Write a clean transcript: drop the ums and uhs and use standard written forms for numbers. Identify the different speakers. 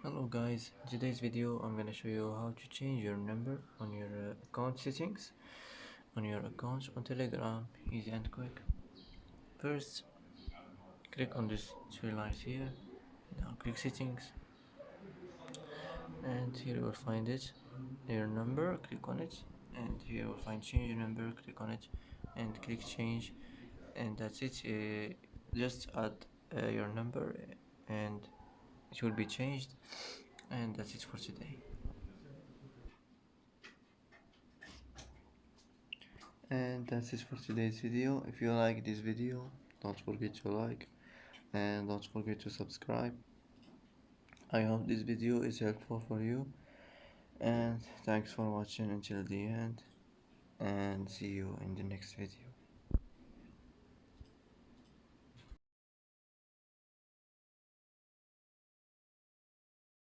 Speaker 1: Hello guys, in today's video I'm gonna show you how to change your number on your account settings on your accounts on Telegram. Easy and quick. First, click on this three lines here. Now click settings, and here you will find it. Your number, click on it, and here you will find change your number. Click on it, and click change, and that's it. Just add your number, and it will be changed. And that's it for today. And that's it for today's video. If you like this video, don't forget to like and don't forget to subscribe. I hope this video is helpful for you, and thanks for watching until the end, and see you in the next video.